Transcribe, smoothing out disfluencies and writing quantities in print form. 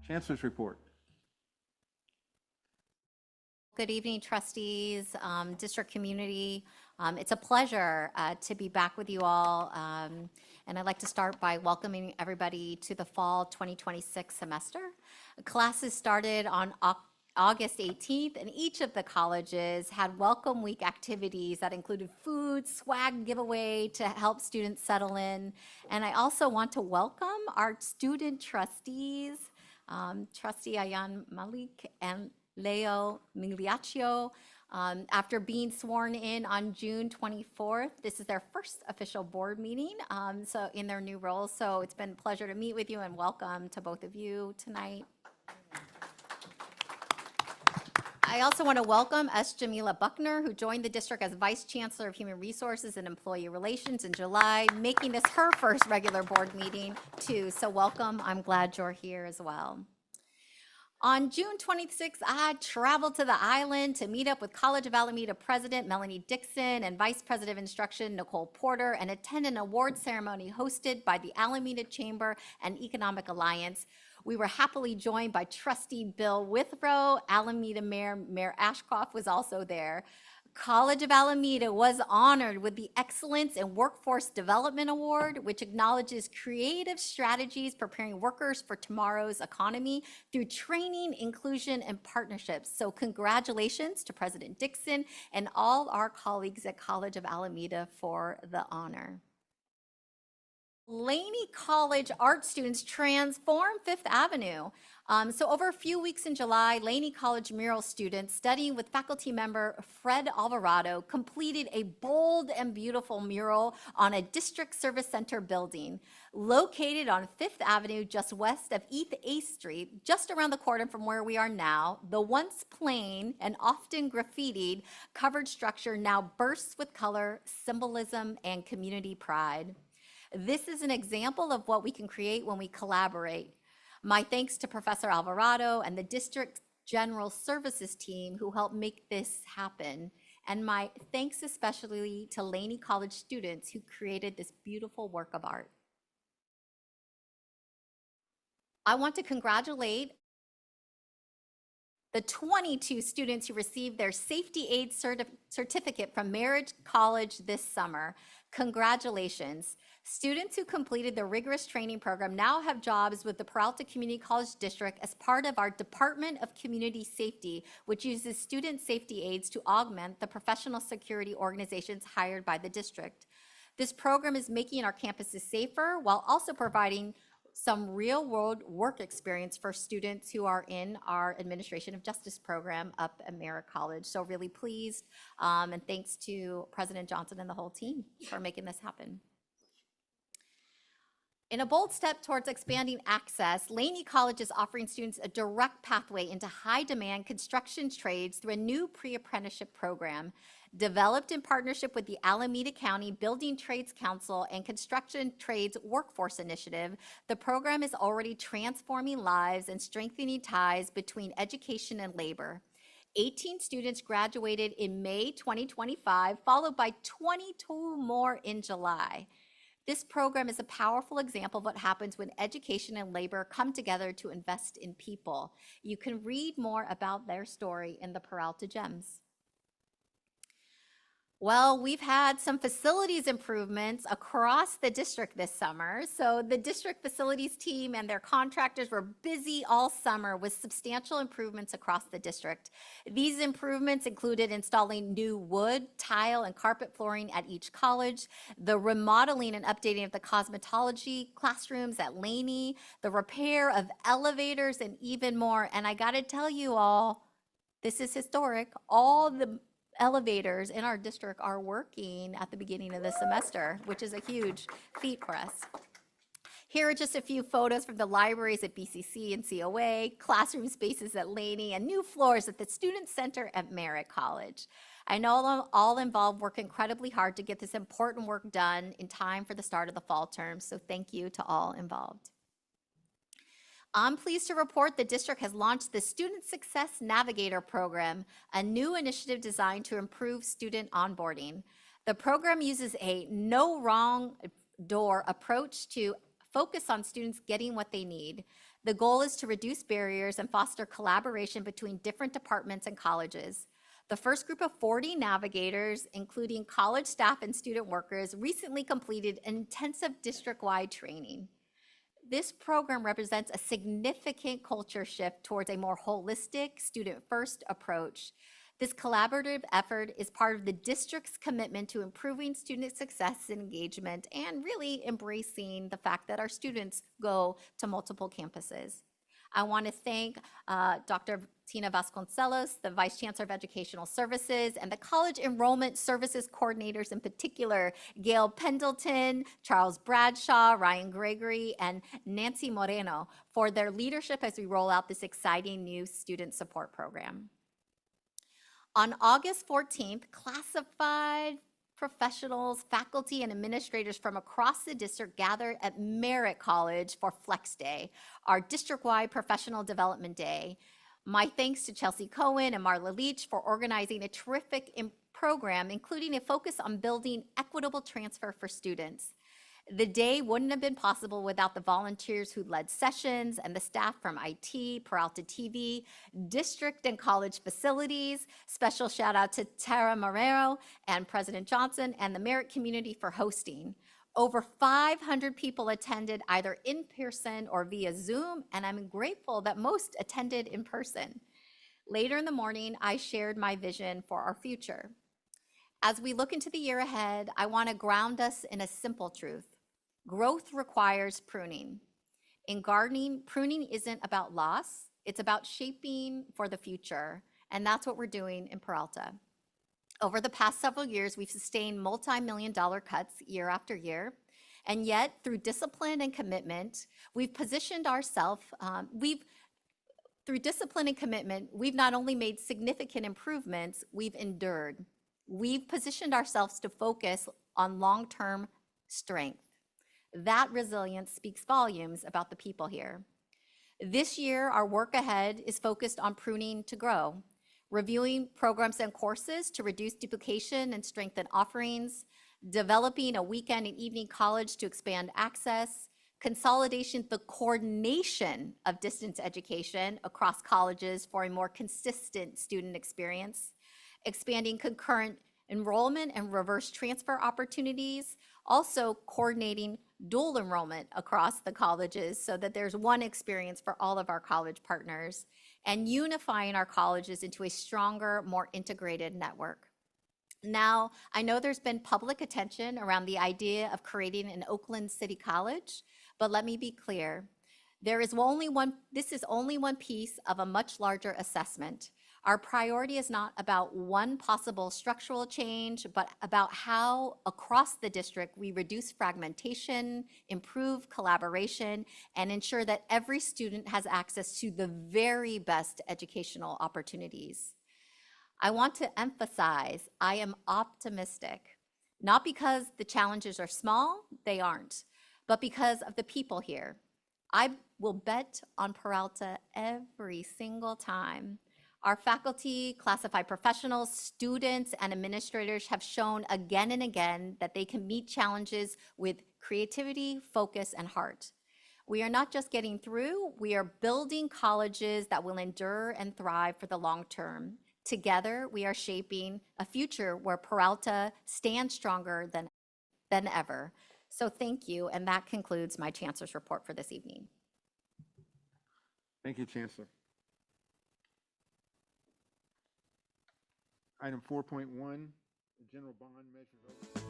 Chancellor's report. Good evening, trustees, district community. It's a pleasure to be back with you all. And I'd like to start by welcoming everybody to the fall 2026 semester. Classes started on August 18th, and each of the colleges had welcome week activities that included food, swag giveaway to help students settle in. And I also want to welcome our student trustees, Trustee Ayan Malik and Leo Migliaccio. After being sworn in on June 24th, this is their first official board meeting so in their new roles. So it's been a pleasure to meet with you, and welcome to both of you tonight. I also want to welcome S. Jamila Buckner, who joined the district as Vice Chancellor of Human Resources and Employee Relations in July, making this her first regular board meeting too. So welcome. I'm glad you're here as well. On June 26th, I traveled to the island to meet up with College of Alameda President Melanie Dixon and Vice President of Instruction Nicole Porter and attend an award ceremony hosted by the Alameda Chamber and Economic Alliance. We were happily joined by Trustee Bill Withrow. Alameda Mayor Ashcroft was also there. College of Alameda was honored with the Excellence in Workforce Development Award, which acknowledges creative strategies preparing workers for tomorrow's economy through training, inclusion, and partnerships. So congratulations to President Dixon and all our colleagues at College of Alameda for the honor. Laney College art students transform Fifth Avenue. So over a few weeks in July, Laney College mural students studying with faculty member Fred Alvarado completed a bold and beautiful mural on a district service center building located on Fifth Avenue just west of East 8th Street, just around the corner from where we are now. The once plain and often graffitied covered structure now bursts with color, symbolism, and community pride. This is an example of what we can create when we collaborate. My thanks to Professor Alvarado and the District General Services team who helped make this happen. And my thanks especially to Laney College students who created this beautiful work of art. I want to congratulate the 22 students who received their Safety Aid certificate from Marriage College this summer. Congratulations. Students who completed the rigorous training program now have jobs with the Peralta Community College District as part of our Department of Community Safety, which uses student safety aids to augment the professional security organizations hired by the district. This program is making our campuses safer while also providing some real-world work experience for students who are in our Administration of Justice program up at Merritt College. So really pleased, and thanks to President Johnson and the whole team for making this happen. In a bold step towards expanding access, Laney College is offering students a direct pathway into high-demand construction trades through a new pre-apprenticeship program. Developed in partnership with the Alameda County Building Trades Council and Construction Trades Workforce Initiative, the program is already transforming lives and strengthening ties between education and labor. 18 students graduated in May 2025, followed by 22 more in July. This program is a powerful example of what happens when education and labor come together to invest in people. You can read more about their story in the Peralta Gems. Well, we've had some facilities improvements across the district this summer. So the district facilities team and their contractors were busy all summer with substantial improvements across the district. These improvements included installing new wood, tile, and carpet flooring at each college, the remodeling and updating of the cosmetology classrooms at Laney, the repair of elevators, and even more. And I gotta tell you all, this is historic. All the elevators in our district are working at the beginning of the semester, which is a huge feat for us. Here are just a few photos from the libraries at BCC and COA, classroom spaces at Laney, and new floors at the Student Center at Merritt College. I know all involved work incredibly hard to get this important work done in time for the start of the fall term, so thank you to all involved. I'm pleased to report the district has launched the Student Success Navigator program, a new initiative designed to improve student onboarding. The program uses a no wrong door approach to focus on students getting what they need. The goal is to reduce barriers and foster collaboration between different departments and colleges. The first group of 40 navigators, including college staff and student workers, recently completed intensive district-wide training. This program represents a significant culture shift towards a more holistic, student-first approach. This collaborative effort is part of the district's commitment to improving student success and engagement and really embracing the fact that our students go to multiple campuses. I want to thank Dr. Tina Vasconcelos, the Vice Chancellor of Educational Services, and the College Enrollment Services Coordinators in particular, Gail Pendleton, Charles Bradshaw, Ryan Gregory, and Nancy Moreno for their leadership as we roll out this exciting new student support program. On August 14th, classified professionals, faculty, and administrators from across the district gathered at Merritt College for Flex Day, our district-wide professional development day. My thanks to Chelsea Cohen and Marla Leach for organizing a terrific program, including a focus on building equitable transfer for students. The day wouldn't have been possible without the volunteers who led sessions and the staff from IT, Peralta TV, district and college facilities. Special shout out to Tara Marrero and President Johnson and the Merritt community for hosting. Over 500 people attended either in person or via Zoom, and I'm grateful that most attended in person. Later in the morning, I shared my vision for our future. As we look into the year ahead, I want to ground us in a simple truth. Growth requires pruning. In gardening, pruning isn't about loss, it's about shaping for the future, and that's what we're doing in Peralta. Over the past several years, we've sustained multi-million-dollar cuts year after year, and yet through discipline and commitment, we've positioned ourselves, through discipline and commitment, we've not only made significant improvements, we've endured. We've positioned ourselves to focus on long-term strength. That resilience speaks volumes about the people here. This year, our work ahead is focused on pruning to grow, reviewing programs and courses to reduce duplication and strengthen offerings, developing a weekend and evening college to expand access, consolidation, the coordination of distance education across colleges for a more consistent student experience, expanding concurrent enrollment and reverse transfer opportunities, also coordinating dual enrollment across the colleges so that there's one experience for all of our college partners, and unifying our colleges into a stronger, more integrated network. Now, I know there's been public attention around the idea of creating an Oakland City College, but let me be clear. This is only one piece of a much larger assessment. Our priority is not about one possible structural change, but about how across the district we reduce fragmentation, improve collaboration, and ensure that every student has access to the very best educational opportunities. I want to emphasize, I am optimistic, not because the challenges are small, they aren't, but because of the people here. I will bet on Peralta every single time. Our faculty, classified professionals, students, and administrators have shown again and again that they can meet challenges with creativity, focus, and heart. We are not just getting through, we are building colleges that will endure and thrive for the long term. Together, we are shaping a future where Peralta stands stronger than ever. So thank you, and that concludes my Chancellor's report for this evening. Thank you, Chancellor. Item 4.1, the general bond measure.